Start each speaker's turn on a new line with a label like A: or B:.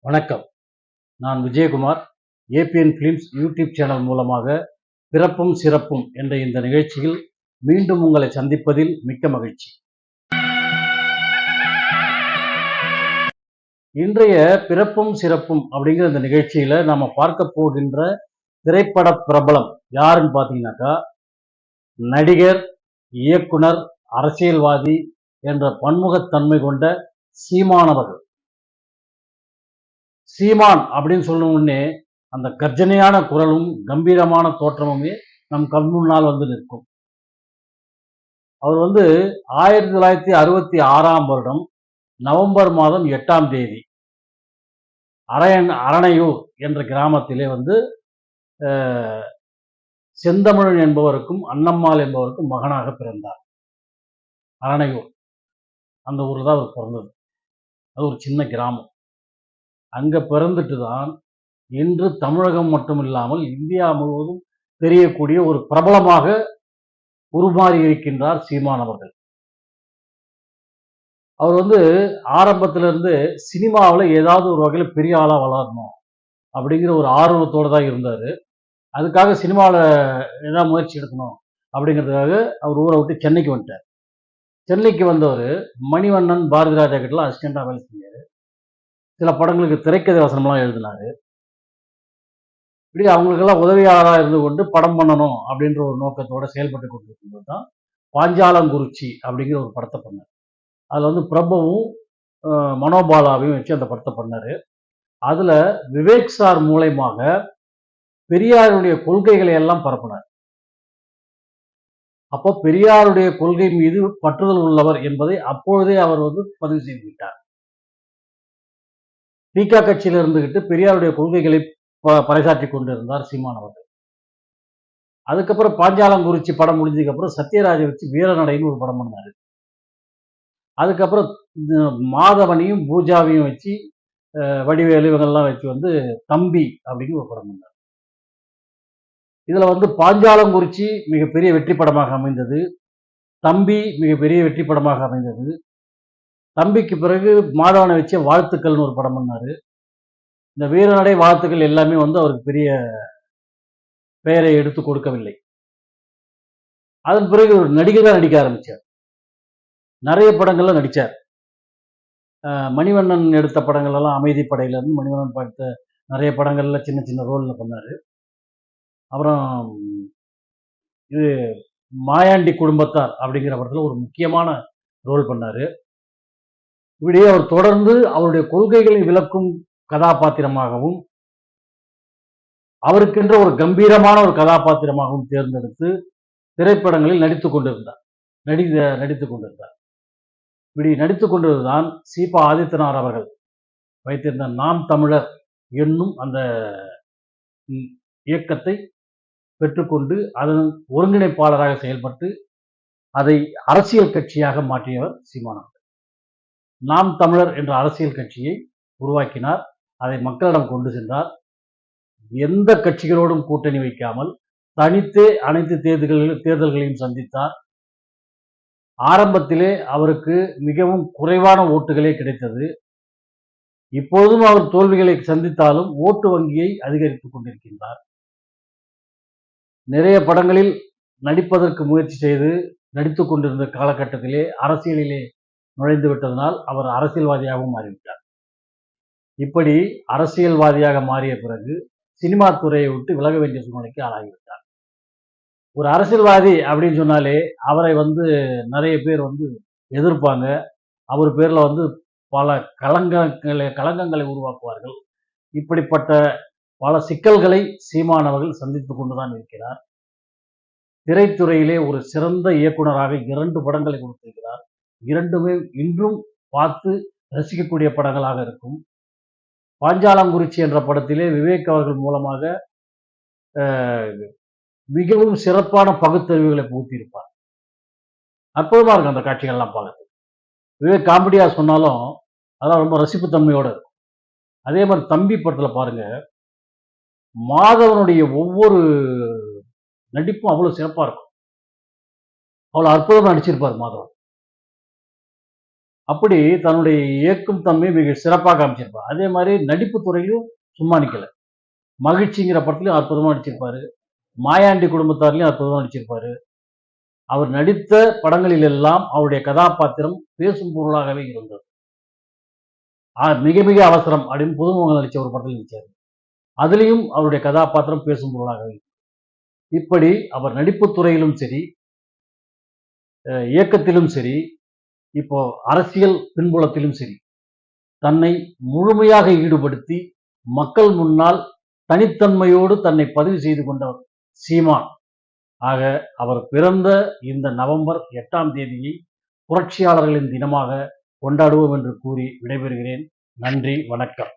A: வணக்கம். நான் Vijayakumar. ABN films YouTube channel மூலமாக பிறப்பும் சிறப்பும் என்ற இந்த நிகழ்ச்சியில் மீண்டும் உங்களை சந்திப்பதில் மிக்க மகிழ்ச்சி. இன்றைய பிறப்பும் சிறப்பும் அப்படிங்கிற இந்த நிகழ்ச்சியில நாம பார்க்க போகின்ற திரைப்பட பிரபலம் யாருன்னு பார்த்தீங்கன்னாக்கா, நடிகர், இயக்குனர், அரசியல்வாதி என்ற பன்முகத்தன்மை கொண்ட சீமான் அவர்கள். சீமான் அப்படின்னு சொன்னவுடனே அந்த கர்ஜனையான குரலும் கம்பீரமான தோற்றமுமே நம் கண் முன்னால் வந்து நிற்கும். அவர் 1966 நவம்பர் மாதம் 8ஆம் தேதி அரணையூர் என்ற கிராமத்திலே செந்தமிழன் என்பவருக்கும் அன்னம்மாள் என்பவருக்கும் மகனாக பிறந்தார். அரணையூர் அந்த ஊர் தான் அவர் பிறந்தது. அது ஒரு சின்ன கிராமம். அங்க பிறந்துட்டு தான் இன்று தமிழகம் மட்டும் இல்லாமல் இந்தியா முழுவதும் தெரியக்கூடிய ஒரு பிரபலமாக உருமாறி இருக்கின்றார் சீமான் அவர்கள். அவர் ஆரம்பத்திலிருந்து சினிமாவில் ஏதாவது ஒரு வகையில் பெரிய ஆளா வளரணும் அப்படிங்கிற ஒரு ஆர்வத்தோடு தான் இருந்தார். அதுக்காக சினிமாவில் ஏதாவது முயற்சி எடுக்கணும் அப்படிங்கிறதுக்காக அவர் ஊரை விட்டு சென்னைக்கு வந்துட்டார். சென்னைக்கு வந்தவர் மணிவண்ணன், பாரதி ராஜா கிட்டலாம் அசிஸ்டண்டாக வேலை செஞ்சார். சில படங்களுக்கு திரைக்கதை வசனம்லாம் எழுதினாரு. இப்படி அவங்களுக்கெல்லாம் உதவியாளராக இருந்து கொண்டு படம் பண்ணணும் அப்படின்ற ஒரு நோக்கத்தோட செயல்பட்டு கொண்டிருக்கும்போது தான் பாஞ்சாலங்குறிச்சி அப்படிங்கிற ஒரு படத்தை பண்ணார். அதில் பிரபுவும் மனோபாலாவையும் வச்சு அந்த படத்தை பண்ணார். அதில் விவேக் சார் மூலயமாக பெரியாருடைய கொள்கைகளை எல்லாம் பரப்பினார். அப்போ பெரியாருடைய கொள்கை மீது பற்றுதல் உள்ளவர் என்பதை அப்பொழுதே அவர் பதிவு செய்து விட்டார். திக கட்சியில் இருந்துகிட்டு பெரியாருடைய கொள்கைகளை பறைசாற்றி கொண்டிருந்தார் சீமான் அவர்கள். அதுக்கப்புறம் பாஞ்சாலங்குறிச்சி படம் முடிஞ்சதுக்கு அப்புறம் சத்யராஜை வச்சு வீரநடைன்னு ஒரு படம் பண்ணாரு. அதுக்கப்புறம் மாதவனையும் பூஜாவையும் வச்சு வடிவேலு இவங்கெல்லாம் வச்சு தம்பி அப்படின்னு ஒரு படம் பண்ணார். இதுல பாஞ்சாலங்குறிச்சி மிகப்பெரிய வெற்றி படமாக அமைந்தது. தம்பி மிகப்பெரிய வெற்றி படமாக அமைந்தது. தம்பிக்கு பிறகு மாதவனை வச்ச வாழ்த்துக்கள்னு ஒரு படம் பண்ணாரு. இந்த வீரநடை வாழ்த்துக்கள் எல்லாமே அவருக்கு பெரிய பெயரை எடுத்து கொடுக்கவில்லை. அதன் பிறகு ஒரு நடிகராக நடிக்க ஆரம்பிச்சார். நிறைய படங்கள்ல நடிச்சார். மணிவண்ணன் எடுத்த படங்கள் எல்லாம் அமைதி படையில இருந்து மணிவண்ணன் பார்த்த நிறைய படங்கள்ல சின்ன சின்ன ரோல்ல பண்ணாரு. அப்புறம் இது மாயாண்டி குடும்பத்தார் அப்படிங்கிற படத்துல ஒரு முக்கியமான ரோல் பண்ணாரு. இப்படியே அவர் தொடர்ந்து அவருடைய கொள்கைகளை விளக்கும் கதாபாத்திரமாகவும் அவருக்கென்ற ஒரு கம்பீரமான ஒரு கதாபாத்திரமாகவும் தேர்ந்தெடுத்து திரைப்படங்களில் நடித்துக் கொண்டிருந்தார். இப்படி நடித்துக் கொண்டிருந்தான் சீபா ஆதித்தனார் அவர்கள் வைத்திருந்த நாம் தமிழர் என்னும் அந்த இயக்கத்தை பெற்றுக்கொண்டு அதன் ஒருங்கிணைப்பாளராக செயல்பட்டு அதை அரசியல் கட்சியாக மாற்றியவர் சீமான் அவர்கள். நாம் தமிழர் என்ற அரசியல் கட்சியை உருவாக்கினார். அதை மக்களிடம் கொண்டு சென்றார். எந்த கட்சிகளோடும் கூட்டணி வைக்காமல் தனித்தே அனைத்து தேர்தல்களையும் சந்தித்தார். ஆரம்பத்திலே அவருக்கு மிகவும் குறைவான ஓட்டுகளே கிடைத்தது. இப்பொழுதும் அவர் தோல்விகளை சந்தித்தாலும் ஓட்டு வங்கியை அதிகரித்துக் கொண்டிருக்கின்றார். நிறைய படங்களில் நடிப்பதற்கு முயற்சி செய்து நடித்துக் கொண்டிருந்த காலகட்டத்திலே அரசியலிலே நுழைந்து விட்டதனால் அவர் அரசியல்வாதியாகவும் மாறிவிட்டார். இப்படி அரசியல்வாதியாக மாறிய பிறகு சினிமா துறையை விட்டு விலக வேண்டிய சூழ்நிலைக்கு ஆளாகிவிட்டார். ஒரு அரசியல்வாதி அப்படின்னு சொன்னாலே அவரை நிறைய பேர் எதிர்ப்பாங்க. அவர் பேர்ல பல களங்கங்களை உருவாக்குவார்கள். இப்படிப்பட்ட பல சிக்கல்களை சீமான் அவர்கள் சந்தித்துக் கொண்டுதான் இருக்கிறார். திரைத்துறையிலே ஒரு சிறந்த இயக்குனராக 2 படங்களை கொடுத்திருக்கிறார். 2மே இன்றும் பார்த்து ரசிக்கக்கூடிய படங்களாக இருக்கும். பாஞ்சாலங்குறிச்சி என்ற படத்திலே விவேக் அவர்கள் மூலமாக மிகவும் சிறப்பான பகுத்தறிவுகளை புகுத்தியிருப்பார். அற்புதமா இருக்கும் அந்த காட்சிகள்லாம் பார்க்க. விவேக் காமெடியா சொன்னாலும் அதெல்லாம் ரொம்ப ரசிப்புத்தன்மையோட இருக்கும். அதே மாதிரி தம்பி படத்துல பாருங்க, மாதவனுடைய ஒவ்வொரு நடிப்பும் அவ்வளவு சிறப்பா இருக்கும். அவ்வளவு அற்புதமா நடிச்சிருப்பார் மாதவன். அப்படி தன்னுடைய இயக்கும் தன்மையை மிக சிறப்பாக காமிச்சிருப்பார். அதே மாதிரி நடிப்பு துறையிலும் சும்மா நிக்கல. மகிழ்ச்சிங்கிற படத்துலயும் அற்புதமா நடிச்சிருப்பாரு. மாயாண்டி குடும்பத்தார்லயும் அற்புதமா நடிச்சிருப்பாரு. அவர் நடித்த படங்களில் எல்லாம் அவருடைய கதாபாத்திரம் பேசும் பொருளாகவே இருந்தது. மிக மிக அவசரம் அப்படின்னு புதுமுகங்கள் நடிச்ச ஒரு படத்தில் நடிச்சாரு. அதுலயும் அவருடைய கதாபாத்திரம் பேசும் பொருளாகவே. இப்படி அவர் நடிப்பு துறையிலும் சரி, இயக்கத்திலும் சரி, இப்போ அரசியல் பின்புலத்திலும் சரி, தன்னை முழுமையாக ஈடுபடுத்தி மக்கள் முன்னால் தனித்தன்மையோடு தன்னை பதிவு செய்து கொண்டவர் சீமான். ஆக அவர் பிறந்த இந்த நவம்பர் 8ஆம் தேதியை புரட்சியாளர்களின் தினமாக கொண்டாடுவோம் என்று கூறி விடைபெறுகிறேன். நன்றி, வணக்கம்.